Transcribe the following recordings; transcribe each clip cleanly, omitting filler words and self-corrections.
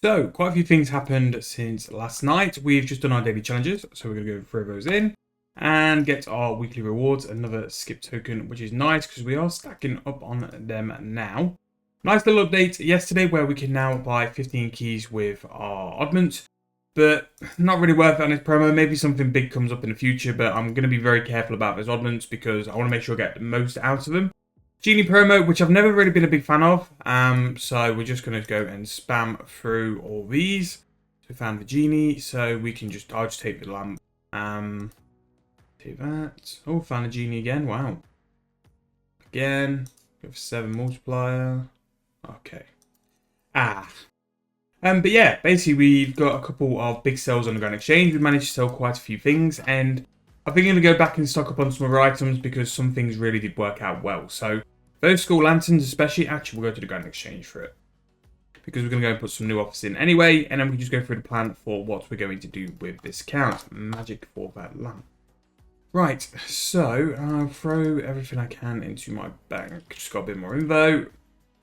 So, quite a few things happened since last night. We've just done our daily challenges, so we're going to go throw those in and get our weekly rewards, another skip token, which is nice because we are stacking up on them now. Nice little update yesterday where we can now buy 15 keys with our oddments, but not really worth it on this promo. Maybe something big comes up in the future, but I'm going to be very careful about those oddments because I want to make sure I get the most out of them. Genie promo, which I've never really been a big fan of. So we're just going to go and spam through all these. So we found the genie, so we can I'll just take the lamp. Do that. Oh, found a genie again. Wow. Again. Go for 7 multiplier. Okay. But yeah, basically we've got a couple of big sales on the Grand Exchange. We managed to sell quite a few things, and I think I'm going to go back and stock up on some other items because some things really did work out well. So those school lanterns especially, actually we'll go to the Grand Exchange for it. Because we're going to go and put some new offers in anyway, and then we can just go through the plan for what we're going to do with this account. Magic for that lamp. Right, so I'll throw everything I can into my bank. Just got a bit more info.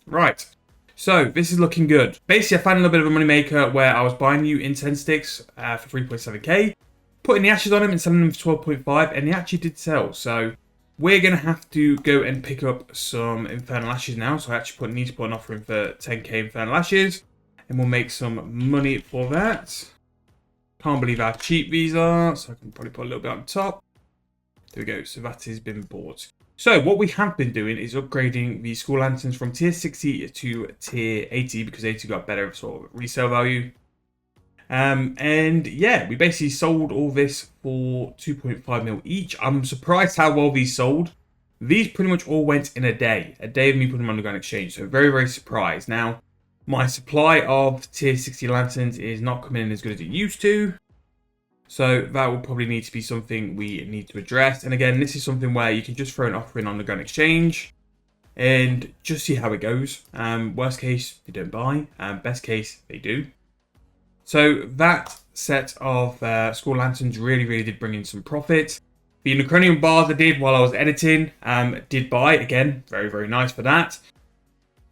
Right, so this is looking good. Basically, I found a little bit of a money maker where I was buying new incense sticks for 3.7k. Putting the ashes on them and selling them for 12.5, and they actually did sell. So we're going to have to go and pick up some Infernal Ashes now. So I actually need to put an offer in for 10k Infernal Ashes, and we'll make some money for that. Can't believe how cheap these are, so I can probably put a little bit on top. There we go, so that has been bought. So what we have been doing is upgrading the school lanterns from tier 60 to tier 80 because 80 got better sort of resale value. And yeah, we basically sold all this for 2.5 mil each. I'm surprised how well these sold. These pretty much all went in a day of me putting them on the Grand Exchange. So very, very surprised. Now, my supply of tier 60 lanterns is not coming in as good as it used to. So that will probably need to be something we need to address. And again, this is something where you can just throw an offer in on the Grand Exchange and just see how it goes. Worst case, they don't buy. Best case, they do. So that set of school lanterns really, really did bring in some profit. The Necronium bars I did while I was editing did buy. Again, very, very nice for that.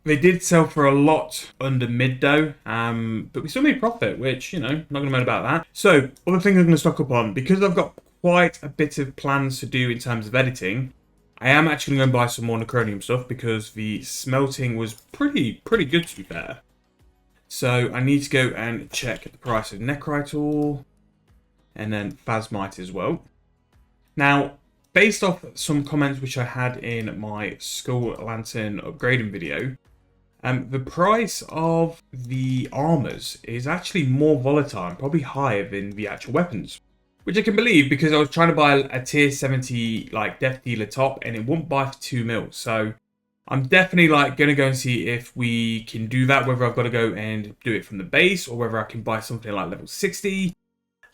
They did sell for a lot under mid though, but we still made profit, which, you know, not going to moan about that. So, other things I'm going to stock up on, because I've got quite a bit of plans to do in terms of editing, I am actually going to buy some more Necronium stuff because the smelting was pretty good to be fair. So I need to go and check the price of Necrite ore and then Phasmite as well. Now, based off some comments which I had in my Skull Lantern upgrading video, the price of the armors is actually more volatile and probably higher than the actual weapons. Which I can believe because I was trying to buy a tier 70 like Death Dealer top and it wouldn't buy for 2 mil. So I'm definitely going to go and see if we can do that, whether I've got to go and do it from the base or whether I can buy something like level 60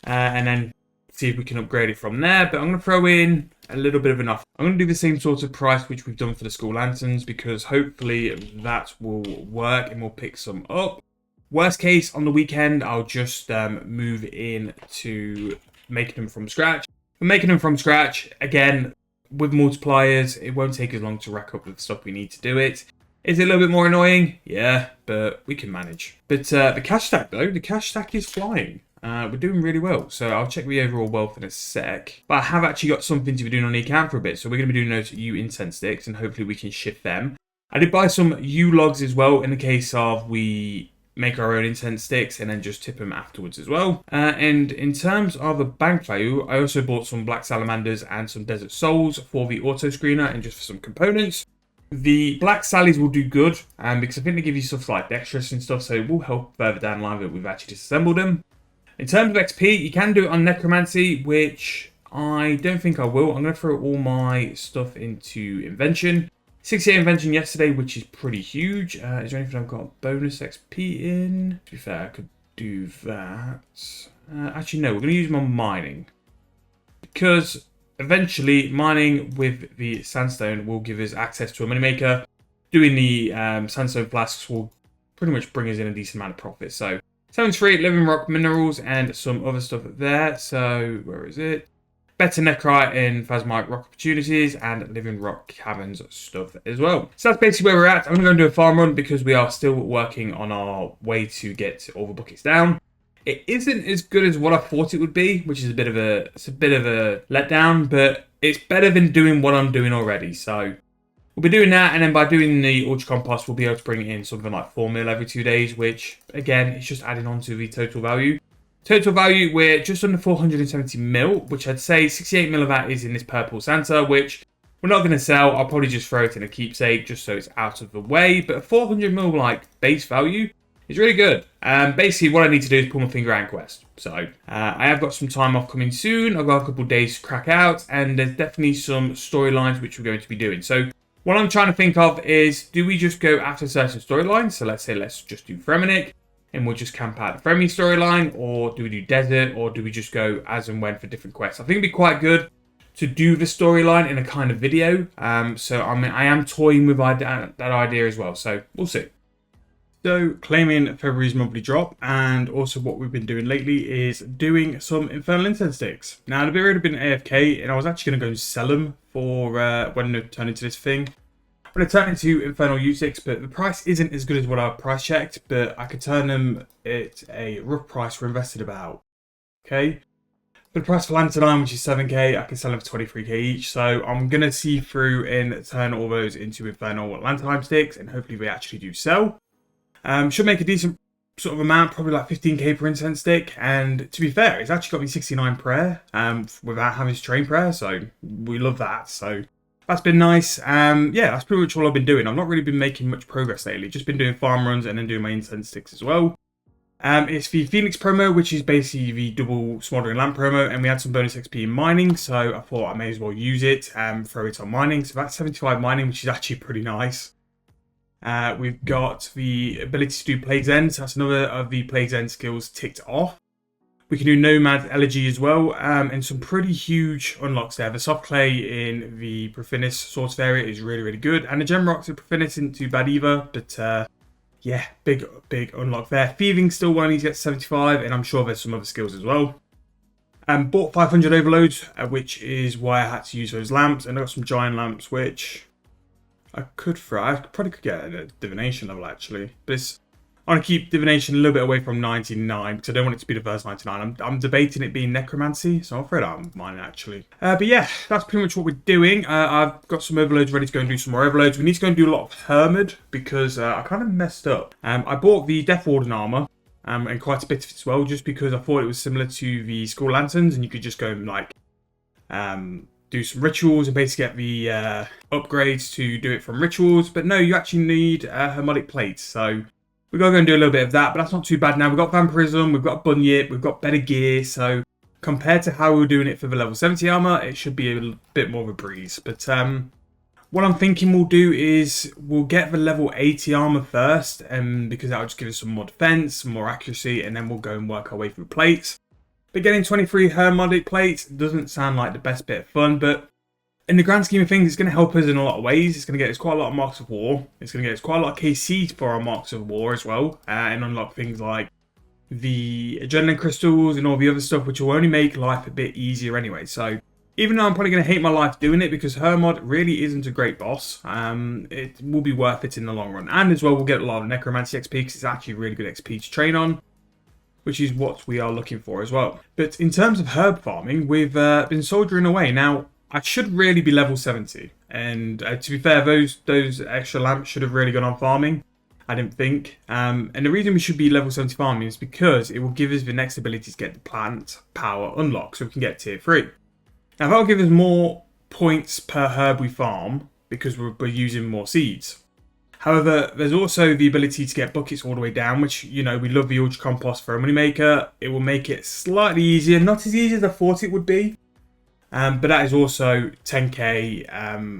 and then see if we can upgrade it from there. But I'm going to throw in a little bit of an offer. I'm going to do the same sort of price which we've done for the school lanterns because hopefully that will work and we'll pick some up. Worst case, on the weekend, I'll just move in to making them from scratch. And making them from scratch, again, with multipliers, it won't take as long to rack up the stuff we need to do it. Is it a little bit more annoying? Yeah, but we can manage. But the cash stack, though, the cash stack is flying. We're doing really well. So I'll check the overall wealth in a sec. But I have actually got something to be doing on the account for a bit. So we're going to be doing those U incense sticks, and hopefully we can shift them. I did buy some U logs as well in the case of we make our own incense sticks and then just tip them afterwards as well. And in terms of the bank value, I also bought some black salamanders and some desert souls for the auto screener and just for some components. The black sallies will do good because I think they give you stuff like dexterous and stuff, so it will help further down the line that we've actually disassembled them. In terms of XP, you can do it on necromancy, which I don't think I will. I'm going to throw all my stuff into invention. 68 invention yesterday, which is pretty huge. Is there anything I've got bonus XP in? To be fair, I could do that. Actually, no, we're going to use my mining. Because eventually, mining with the sandstone will give us access to a moneymaker. Doing the sandstone flasks will pretty much bring us in a decent amount of profit. So, 73 living rock minerals and some other stuff there. So, where is it? better nechrite and phasmite rock opportunities, and living rock caverns stuff as well. So that's basically where we're at. I'm going to go and do a farm run because we are still working on our way to get all the buckets down. It isn't as good as what I thought it would be, which is a bit of a letdown, but it's better than doing what I'm doing already. So we'll be doing that, and then by doing the ultra compost, we'll be able to bring in something like 4 mil every 2 days, which again, it's just adding on to the total value. Total value, we're just under 470 mil, which I'd say 68 mil of that is in this purple Santa, which we're not going to sell. I'll probably just throw it in a keepsake just so it's out of the way. But a 400 mil like base value is really good. Basically, what I need to do is pull my finger out and quest. So I have got some time off coming soon. I've got a couple of days to crack out, and there's definitely some storylines which we're going to be doing. So what I'm trying to think of is, do we just go after certain storylines? So let's say let's just do Fremennik, and we'll just camp out the Fremy storyline, or do we do Desert, or do we just go as and when for different quests? I think it'd be quite good to do the storyline in a kind of video. So I am toying with that idea as well. So we'll see. So claiming February's monthly drop, and also what we've been doing lately is doing some Infernal Incense sticks. Now I've already been AFK, and I was actually going to go and sell them for when they turn into this thing. I'm going to turn into Infernal U6, but the price isn't as good as what I price checked, but I could turn them at a rough price for invested about. Okay. For the price for Lanternine, which is 7k, I can sell them for 23k each. So I'm going to see through and turn all those into Infernal Lanternine sticks, and hopefully they actually do sell. Should make a decent sort of amount, probably like 15k per incense stick. And to be fair, it's actually got me 69 prayer without having to train prayer. So we love that. So that's been nice. Yeah, that's pretty much all I've been doing. I've not really been making much progress lately. Just been doing farm runs and then doing my incense sticks as well. It's the Phoenix promo, which is basically the double smoldering lamp promo, and we had some bonus XP in mining, so I thought I may as well use it and throw it on mining. So that's 75 mining, which is actually pretty nice. We've got the ability to do Plague's End, so that's another of the Plague's End skills ticked off. We can do Nomad Elegy as well, and some pretty huge unlocks there. The soft clay in the Profinis sort of area is really, really good, and the gem rocks in Profinis isn't too bad either, but yeah, big unlock there. Thieving still only gets 75, and I'm sure there's some other skills as well. Bought 500 overloads, which is why I had to use those lamps, and I got some giant lamps, which I could throw. I probably could get at a divination level actually, but I want to keep divination a little bit away from 99 because I don't want it to be the first 99. I'm debating it being necromancy, so I'll throw it out of mine actually. But yeah, that's pretty much what we're doing. I've got some overloads ready to go and do some more overloads. We need to go and do a lot of Hermod because I kind of messed up. I bought the Death Warden armor and quite a bit of it as well, just because I thought it was similar to the Skull Lanterns, and you could just go and like do some rituals and basically get the upgrades to do it from rituals. But no, you actually need Hermetic plates, so we've got to go and do a little bit of that, but that's not too bad now. We've got Vampirism, we've got Bunyip, we've got better gear, so compared to how we were doing it for the level 70 armor, it should be a bit more of a breeze. But what I'm thinking we'll do is we'll get the level 80 armor first, because that will just give us some more defense, some more accuracy, and then we'll go and work our way through plates. But getting 23 Hermetic plates doesn't sound like the best bit of fun, but in the grand scheme of things, it's going to help us in a lot of ways. It's going to get us quite a lot of Marks of War. It's going to get us quite a lot of KC for our Marks of War as well. And unlock things like the Adrenaline Crystals and all the other stuff, which will only make life a bit easier anyway. So even though I'm probably going to hate my life doing it, because Hermod really isn't a great boss, it will be worth it in the long run. And as well, we'll get a lot of Necromancy XP, because it's actually really good XP to train on, which is what we are looking for as well. But in terms of herb farming, we've been soldiering away. Now, I should really be level 70, and to be fair, those extra lamps should have really gone on farming, I didn't think. And the reason we should be level 70 farming is because it will give us the next ability to get the plant power unlock, so we can get tier 3. Now that will give us more points per herb we farm, because we're using more seeds. However, there's also the ability to get buckets all the way down, which, you know, we love the Ultra Compost for a moneymaker. It will make it slightly easier, not as easy as I thought it would be. But that is also 10k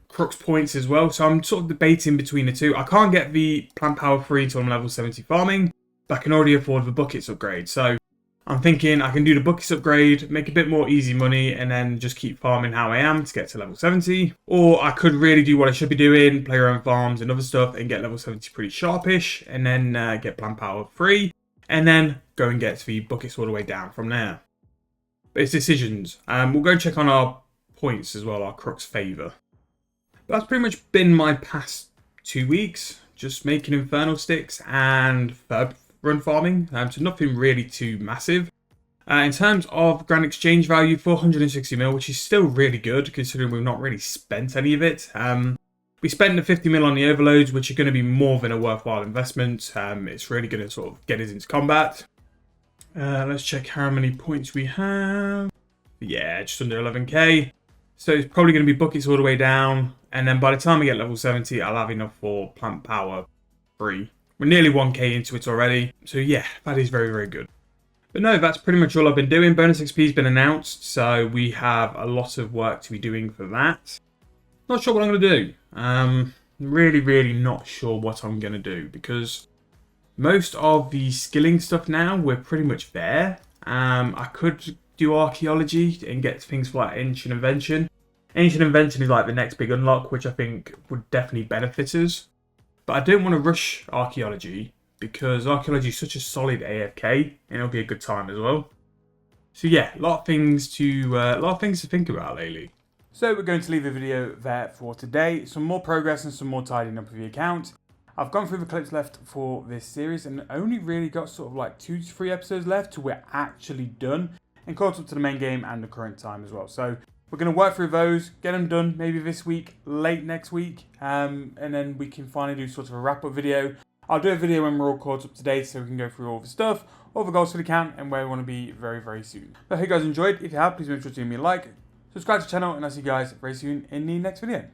crux points as well. So I'm sort of debating between the two. I can't get the plant power free until I'm level 70 farming, but I can already afford the buckets upgrade. So I'm thinking I can do the buckets upgrade, make a bit more easy money, and then just keep farming how I am to get to level 70. Or I could really do what I should be doing, play around farms and other stuff, and get level 70 pretty sharpish, and then get plant power free, and then go and get the buckets all the way down from there. But it's decisions. We'll go check on our points as well, our crux favour. But that's pretty much been my past 2 weeks, just making infernal sticks and third run farming. So nothing really too massive. In terms of grand exchange value, 460 mil, which is still really good considering we've not really spent any of it. We spent the 50 mil on the overloads, which are going to be more than a worthwhile investment. It's really going to sort of get us into combat. Let's check how many points we have. Yeah, just under 11k. So it's probably going to be buckets all the way down. And then by the time we get level 70, I'll have enough for plant power 3. We're nearly 1k into it already. So yeah, that is very, very good. But no, that's pretty much all I've been doing. Bonus XP has been announced, so we have a lot of work to be doing for that. Not sure what I'm going to do. Really not sure what I'm going to do, because most of the skilling stuff now, we're pretty much there. I could do archaeology and get things like ancient invention. Ancient invention is like the next big unlock, which I think would definitely benefit us. But I don't want to rush archaeology, because archaeology is such a solid AFK, and it'll be a good time as well. So yeah, a lot of things to think about lately. So we're going to leave the video there for today. Some more progress and some more tidying up of the account. I've gone through the clips left for this series and only really got sort of like 2 to 3 episodes left till we're actually done and caught up to the main game and the current time as well. So we're going to work through those, get them done maybe this week, late next week, and then we can finally do sort of a wrap-up video. I'll do a video when we're all caught up to date so we can go through all the stuff, all the goals for the account, and where we want to be very, very soon. But I hope you guys enjoyed. If you have, please make sure to give me a like, subscribe to the channel, and I'll see you guys very soon in the next video.